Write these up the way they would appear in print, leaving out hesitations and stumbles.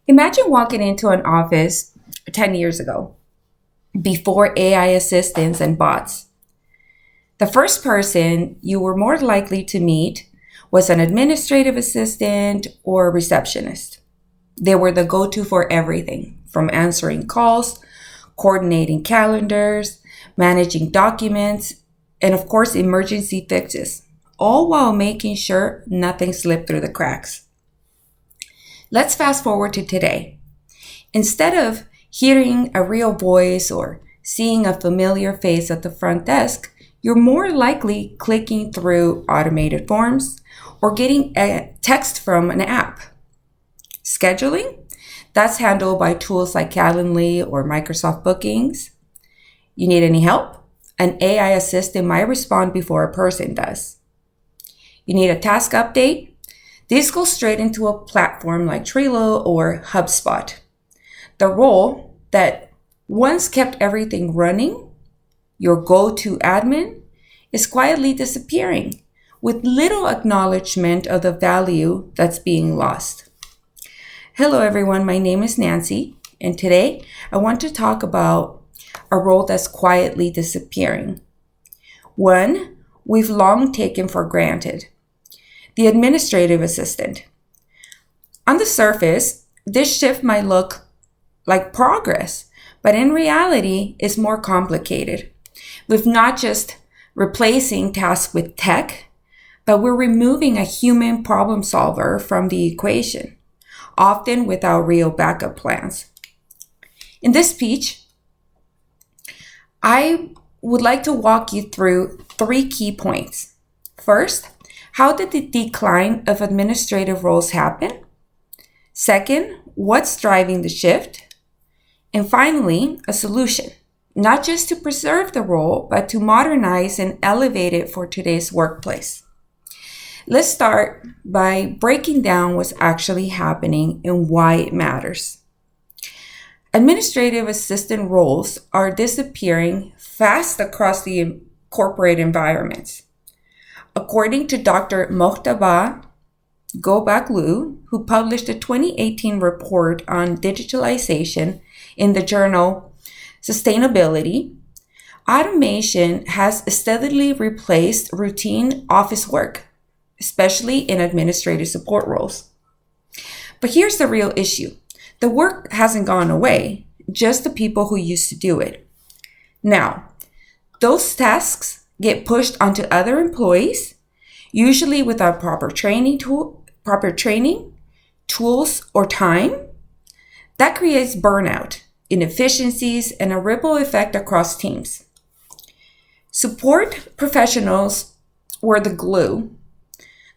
Imagine walking into an office 10 years ago, before AI assistants and bots. The first person you were more likely to meet was an administrative assistant or a receptionist. They were the go to for everything from answering calls, coordinating calendars, managing documents, and of course, emergency fixes, all while making sure nothing slipped through the cracks. Let's fast forward to today. Instead of hearing a real voice or seeing a familiar face at the front desk, you're more likely clicking through automated forms or getting a text from an app. Scheduling? That's handled by tools like Calendly or Microsoft Bookings. You need any help? An AI assistant might respond before a person does. You need a task update? These go straight into a platform like Trello or HubSpot. The role that once kept everything running, your go-to admin, is quietly disappearing with little acknowledgement of the value that's being lost. Hello everyone, my name is Nancy, and today I want to talk about a role that's quietly disappearing. One we've long taken for granted, the administrative assistant. On the surface, this shift might look like progress, but in reality, it's more complicated. We've not just replacing tasks with tech, but we're removing a human problem solver from the equation, often without real backup plans. In this speech, I would like to walk you through 3 key points. First, how did the decline of administrative roles happen? Second, what's driving the shift? And finally, a solution, not just to preserve the role, but to modernize and elevate it for today's workplace. Let's start by breaking down what's actually happening and why it matters. Administrative assistant roles are disappearing fast across the corporate environments. According to Dr. Mohtaba Gobaklu, who published a 2018 report on digitalization in the journal Sustainability, automation has steadily replaced routine office work, especially in administrative support roles. But here's the real issue. The work hasn't gone away, just the people who used to do it. Now, those tasks get pushed onto other employees, usually without proper training, tools, or time. That creates burnout, inefficiencies, and a ripple effect across teams. Support professionals were the glue,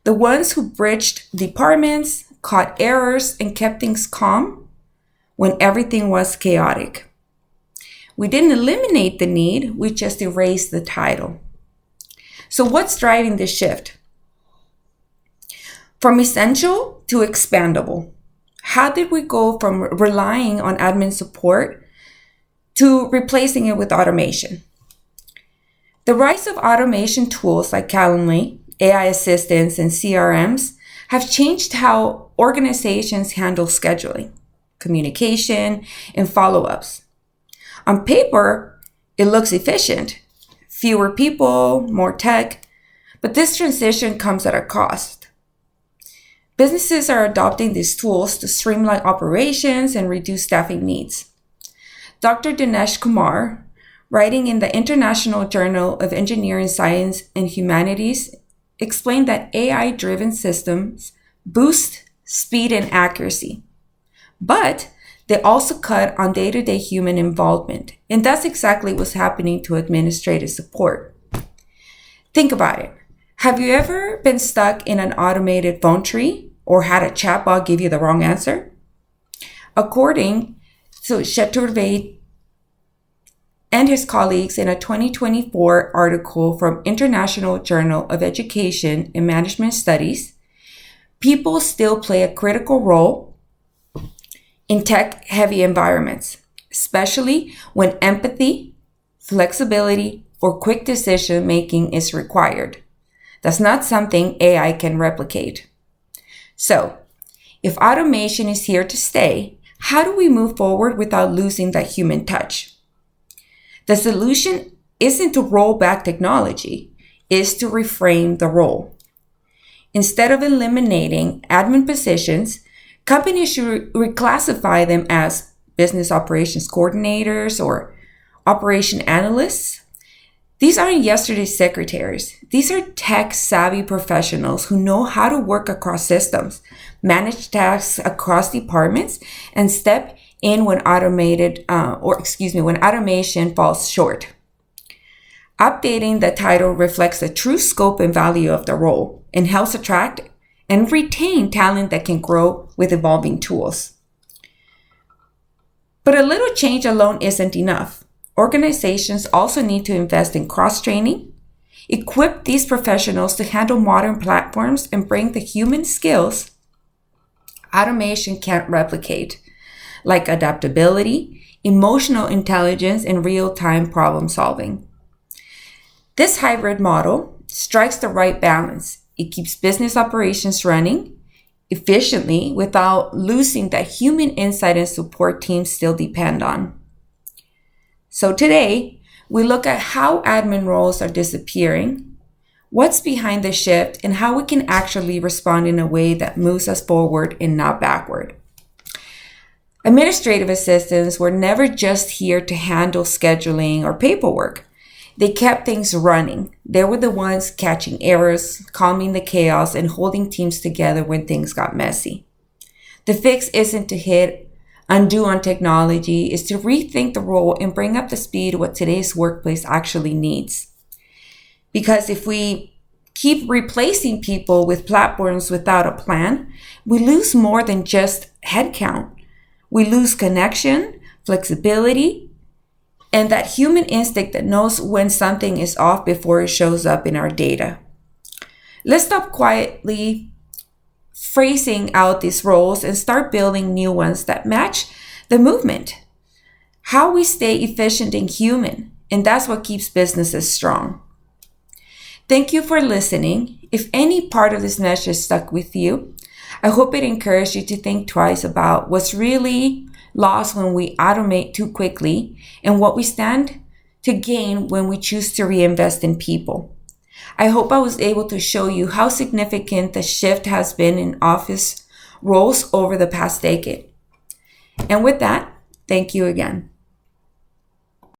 the ones who bridged departments, caught errors, and kept things calm when everything was chaotic. We didn't eliminate the need, we just erased the title. So what's driving this shift? From essential to expandable. How did we go from relying on admin support to replacing it with automation? The rise of automation tools like Calendly, AI assistants, and CRMs have changed how organizations handle scheduling, communication, and follow-ups. On paper, it looks efficient. Fewer people, more tech, but this transition comes at a cost. Businesses are adopting these tools to streamline operations and reduce staffing needs. Dr. Dinesh Kumar, writing in the International Journal of Engineering, Science, and Humanities, explained that AI-driven systems boost speed and accuracy, but they also cut on day-to-day human involvement, and that's exactly what's happening to administrative support. Think about it. Have you ever been stuck in an automated phone tree or had a chatbot give you the wrong answer? According to Chaturvedi and his colleagues in a 2024 article from International Journal of Education and Management Studies, people still play a critical role in tech-heavy environments, especially when empathy, flexibility, or quick decision-making is required. That's not something AI can replicate. So, if automation is here to stay, How do we move forward without losing that human touch? The solution isn't to roll back technology, it's to reframe the role. Instead of eliminating admin positions, companies should reclassify them as business operations coordinators or operation analysts. These aren't yesterday's secretaries. These are tech-savvy professionals who know how to work across systems, manage tasks across departments, and step in when when automation falls short. Updating the title reflects the true scope and value of the role and helps attract and retain talent that can grow with evolving tools. But a little change alone isn't enough. Organizations also need to invest in cross-training, equip these professionals to handle modern platforms, and bring the human skills automation can't replicate, like adaptability, emotional intelligence, and real-time problem solving. This hybrid model strikes the right balance. It keeps business operations running efficiently without losing that human insight and support teams still depend on. So today, we look at how admin roles are disappearing, what's behind the shift, and how we can actually respond in a way that moves us forward and not backward. Administrative assistants were never just here to handle scheduling or paperwork. They kept things running. They were the ones catching errors, calming the chaos, and holding teams together when things got messy. The fix isn't to hit undo on technology, is to rethink the role and bring up to speed what today's workplace actually needs. Because if we keep replacing people with platforms without a plan, we lose more than just headcount. We lose connection, flexibility, and that human instinct that knows when something is off before it shows up in our data. Let's stop quietly phrasing out these roles and start building new ones that match the movement. How we stay efficient and human, and that's what keeps businesses strong. Thank you for listening. If any part of this message stuck with you, I hope it encouraged you to think twice about what's really lost when we automate too quickly and what we stand to gain when we choose to reinvest in people. I hope I was able to show you how significant the shift has been in office roles over the past decade. And with that, thank you again.